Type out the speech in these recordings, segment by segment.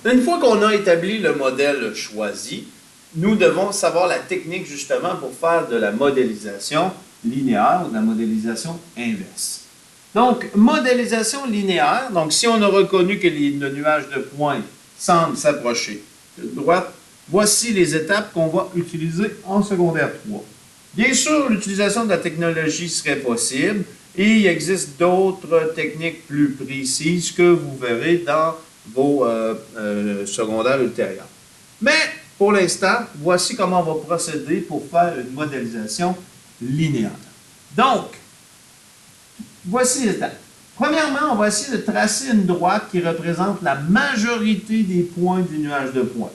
Une fois qu'on a établi le modèle choisi, nous devons savoir la technique justement pour faire de la modélisation linéaire ou de la modélisation inverse. Donc, modélisation linéaire, donc si on a reconnu que le nuage de points semble s'approcher de droite, voici les étapes qu'on va utiliser en secondaire 3. Bien sûr, l'utilisation de la technologie serait possible et il existe d'autres techniques plus précises que vous verrez dans vos secondaires ultérieurs. Mais pour l'instant, voici comment on va procéder pour faire une modélisation linéaire. Donc, voici les étapes. Premièrement, on va essayer de tracer une droite qui représente la majorité des points du nuage de points.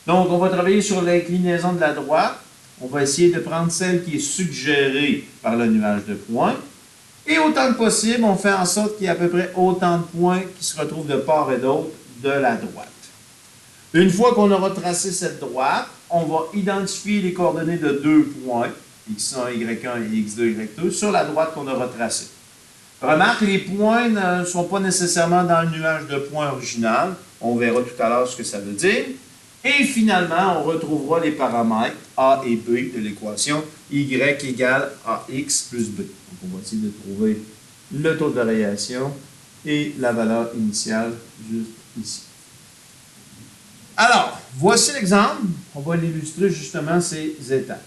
Donc, on va travailler sur l'inclinaison de la droite. On va essayer de prendre celle qui est suggérée par le nuage de points. Et autant que possible, on fait en sorte qu'il y ait à peu près autant de points qui se retrouvent de part et d'autre de la droite. Une fois qu'on aura tracé cette droite, on va identifier les coordonnées de deux points, x1, y1 et x2, y2, sur la droite qu'on aura tracée. Remarque, les points ne sont pas nécessairement dans le nuage de points original. On verra tout à l'heure ce que ça veut dire. Et finalement, on retrouvera les paramètres a et b de l'équation y égale ax plus b. Donc, on va essayer de trouver le taux de variation et la valeur initiale juste ici. Alors, voici l'exemple. On va l'illustrer justement ces étapes.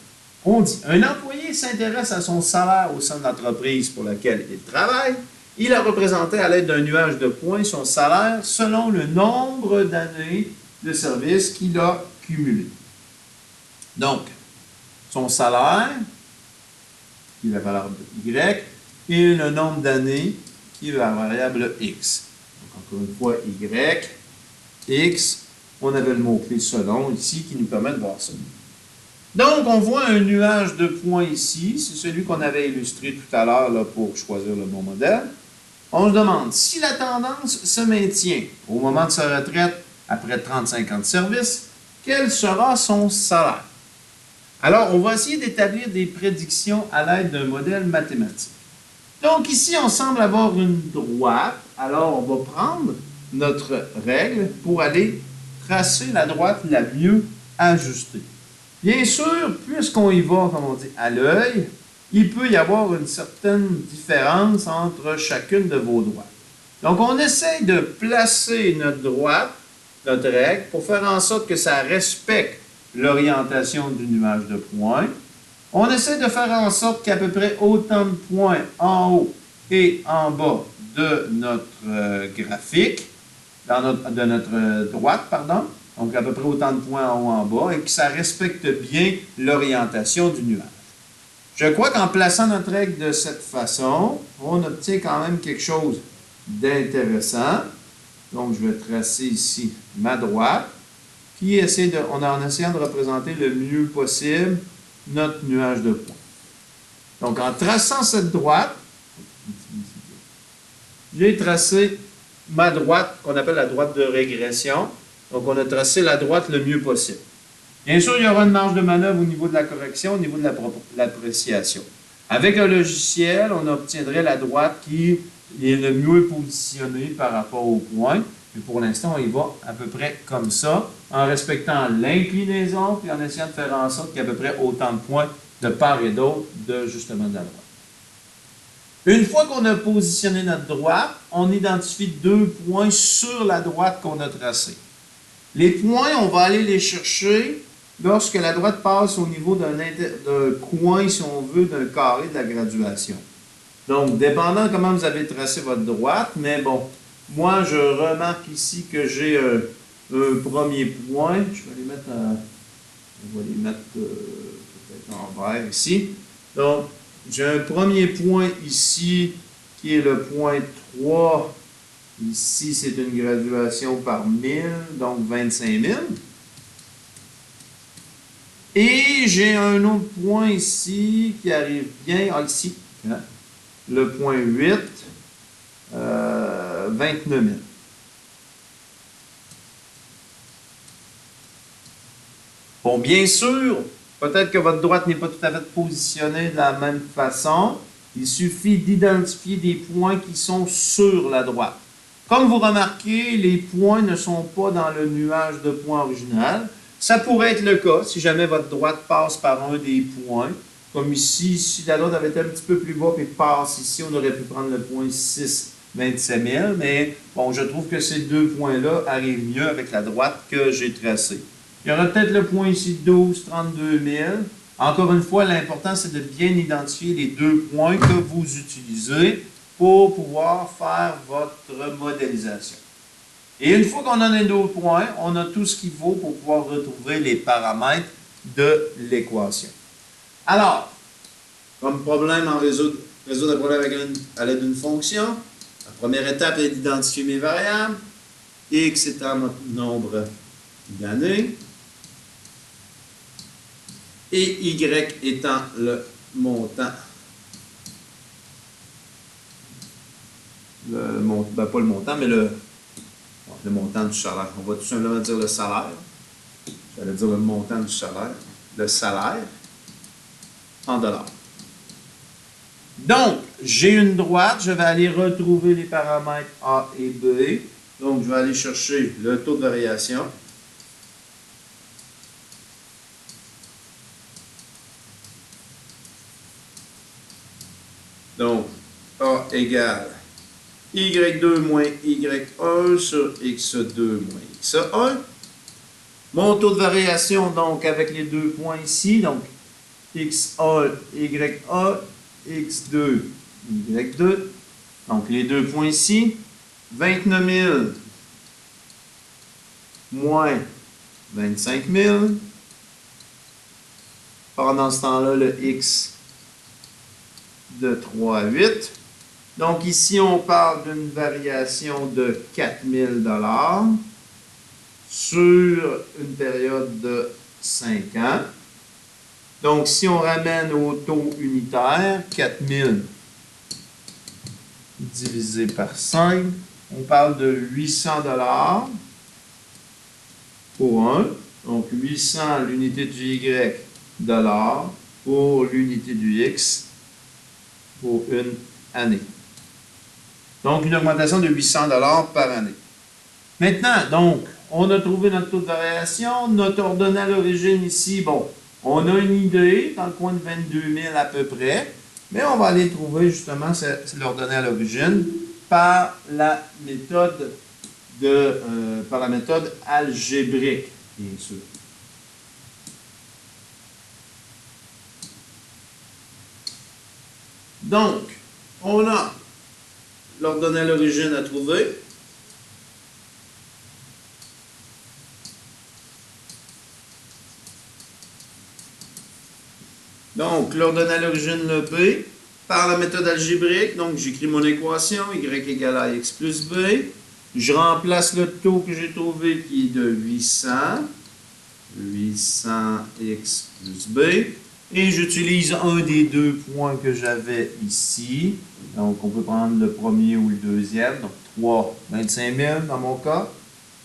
On dit, un employé s'intéresse à son salaire au sein de l'entreprise pour laquelle il travaille. Il a représenté à l'aide d'un nuage de points son salaire selon le nombre d'années de service qu'il a cumulé. Donc, son salaire, qui est la valeur de y, et le nombre d'années, qui est la variable x. Donc, encore une fois, y, x, on avait le mot-clé selon ici qui nous permet de voir ça. Donc, on voit un nuage de points ici. C'est celui qu'on avait illustré tout à l'heure pour choisir le bon modèle. On se demande si la tendance se maintient au moment de sa retraite après 35 ans de service, quel sera son salaire? Alors, on va essayer d'établir des prédictions à l'aide d'un modèle mathématique. Donc, ici, on semble avoir une droite. Alors, on va prendre notre règle pour aller tracer la droite la mieux ajustée. Bien sûr, puisqu'on y va, comme on dit, à l'œil, il peut y avoir une certaine différence entre chacune de vos droites. Donc, on essaye de placer notre droite, notre règle, pour faire en sorte que ça respecte l'orientation du nuage de points. On essaie de faire en sorte qu'il y ait à peu près autant de points en haut et en bas de notre graphique, de notre droite, pardon. Donc, à peu près autant de points en haut en bas, et que ça respecte bien l'orientation du nuage. Je crois qu'en plaçant notre règle de cette façon, on obtient quand même quelque chose d'intéressant. Donc, je vais tracer ici ma droite, puis en essayant de représenter le mieux possible notre nuage de points. Donc, en traçant cette droite, j'ai tracé ma droite, qu'on appelle la droite de régression. Donc, on a tracé la droite le mieux possible. Bien sûr, il y aura une marge de manœuvre au niveau de la correction, au niveau de l'appréciation. Avec un logiciel, on obtiendrait la droite qui est le mieux positionnée par rapport au point. Mais pour l'instant, on y va à peu près comme ça, en respectant l'inclinaison, puis en essayant de faire en sorte qu'il y ait à peu près autant de points de part et d'autre de justement de la droite. Une fois qu'on a positionné notre droite, on identifie deux points sur la droite qu'on a tracée. Les points, on va aller les chercher lorsque la droite passe au niveau d'un coin, si on veut, d'un carré de la graduation. Donc, dépendant comment vous avez tracé votre droite, mais bon, moi, je remarque ici que j'ai un premier point. Je vais les mettre on va les mettre peut-être en vert ici. Donc, j'ai un premier point ici qui est le point 3. Ici, c'est une graduation par 1000, donc 25 000. Et j'ai un autre point ici qui arrive bien, ici, hein, le point 8, 29 000. Bon, bien sûr, peut-être que votre droite n'est pas tout à fait positionnée de la même façon. Il suffit d'identifier des points qui sont sur la droite. Comme vous remarquez, les points ne sont pas dans le nuage de points original. Ça pourrait être le cas si jamais votre droite passe par un des points. Comme ici, si la droite avait été un petit peu plus bas et passe ici, on aurait pu prendre le point 6, 27 000. Mais bon, je trouve que ces deux points-là arrivent mieux avec la droite que j'ai tracée. Il y aura peut-être le point ici 12, 32 000. Encore une fois, l'important, c'est de bien identifier les deux points que vous utilisez pour pouvoir faire votre modélisation. Et une fois qu'on en a deux points, on a tout ce qu'il faut pour pouvoir retrouver les paramètres de l'équation. Alors, comme problème en résoudre un problème à l'aide d'une fonction, la première étape est d'identifier mes variables. X étant notre nombre d'années et Y étant le montant. Pas le montant, mais le montant du salaire. On va tout simplement dire le salaire. J'allais dire le montant du salaire. Le salaire en dollars. Donc, j'ai une droite. Je vais aller retrouver les paramètres A et B. Donc, je vais aller chercher le taux de variation. Donc, A égale Y2 moins Y1 sur X2 moins X1. Mon taux de variation, donc, avec les deux points ici, donc, XA, YA, X2, Y2. Donc, les deux points ici, 29 000 moins 25 000. Pendant ce temps-là, le X de 3 à 8. Donc, ici, on parle d'une variation de 4 000 $ sur une période de 5 ans. Donc, si on ramène au taux unitaire, 4 000 divisé par 5, on parle de 800 $ pour 1. Donc, 800 l'unité du Y dollars pour l'unité du X pour une année. Donc, une augmentation de 800 $ par année. Maintenant, donc, on a trouvé notre taux de variation. Notre ordonnée à l'origine ici, bon, on a une idée, dans le coin de 22 000 à peu près, mais on va aller trouver justement l'ordonnée à l'origine par la méthode algébrique, bien sûr. Donc, on a l'ordonnée à l'origine à trouver. Donc, l'ordonnée à l'origine, le B, par la méthode algébrique. Donc, j'écris mon équation, Y égale à X plus B. Je remplace le taux que j'ai trouvé qui est de 800. 800X plus B. Et j'utilise un des deux points que j'avais ici. Donc, on peut prendre le premier ou le deuxième. Donc, 3, 25 000 dans mon cas.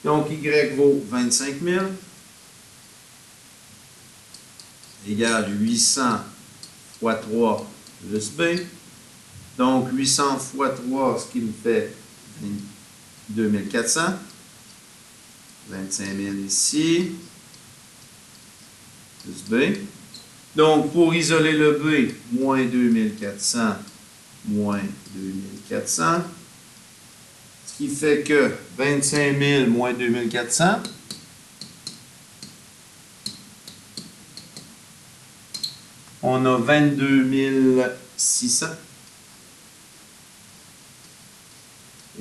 Donc, Y vaut 25 000. Égale 800 fois 3 plus B. Donc, 800 fois 3, ce qui me fait 2400. 25 000 ici. Plus B. Donc, pour isoler le B, moins 2400, moins 2400. Ce qui fait que 25 000 moins 2400. On a 22 600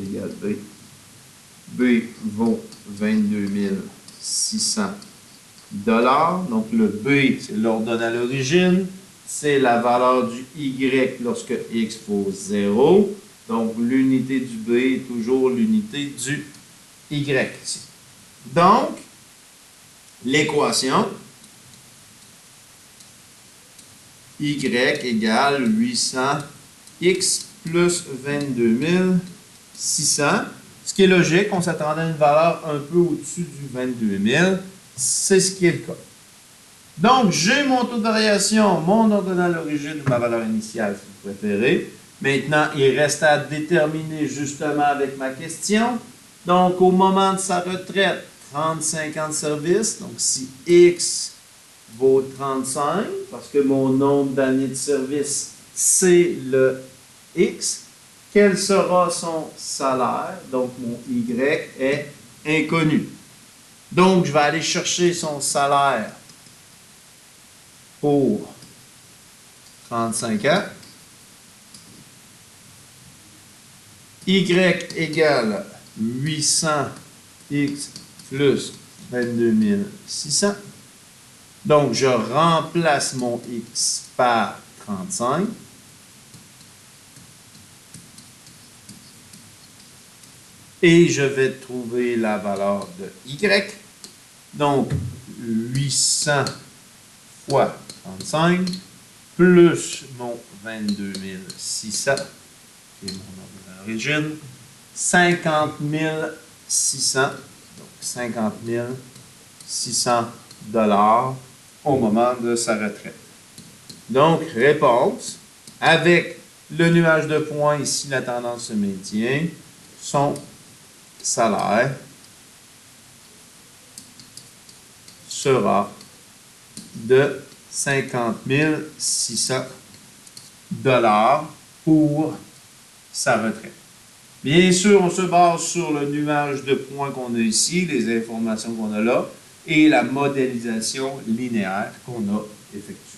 égale B. B vaut 22 600 $. Donc, le B, c'est l'ordonnée à l'origine. C'est la valeur du Y lorsque X vaut 0. Donc, l'unité du B est toujours l'unité du Y ici. Donc, l'équation Y égale 800X plus 22 600. Ce qui est logique, on s'attendait à une valeur un peu au-dessus du 22 000. C'est ce qui est le cas. Donc, j'ai mon taux de variation, mon ordonnée à l'origine, ma valeur initiale, si vous préférez. Maintenant, il reste à déterminer justement avec ma question. Donc, au moment de sa retraite, 35 ans de service. Donc, si X vaut 35, parce que mon nombre d'années de service, c'est le X, quel sera son salaire? Donc, mon Y est inconnu. Donc, je vais aller chercher son salaire pour 35 ans. Y égale 800x plus 22 600. Donc, je remplace mon x par 35. Et je vais trouver la valeur de y. Donc, 800 fois 35 plus mon 22 600, qui est mon nombre d'origine, 50 600, donc 50 600 $ au moment de sa retraite. Donc, réponse, avec le nuage de points, ici la tendance se maintient, son salaire sera de 50 600 $ pour sa retraite. Bien sûr, on se base sur le nuage de points qu'on a ici, les informations qu'on a là, et la modélisation linéaire qu'on a effectuée.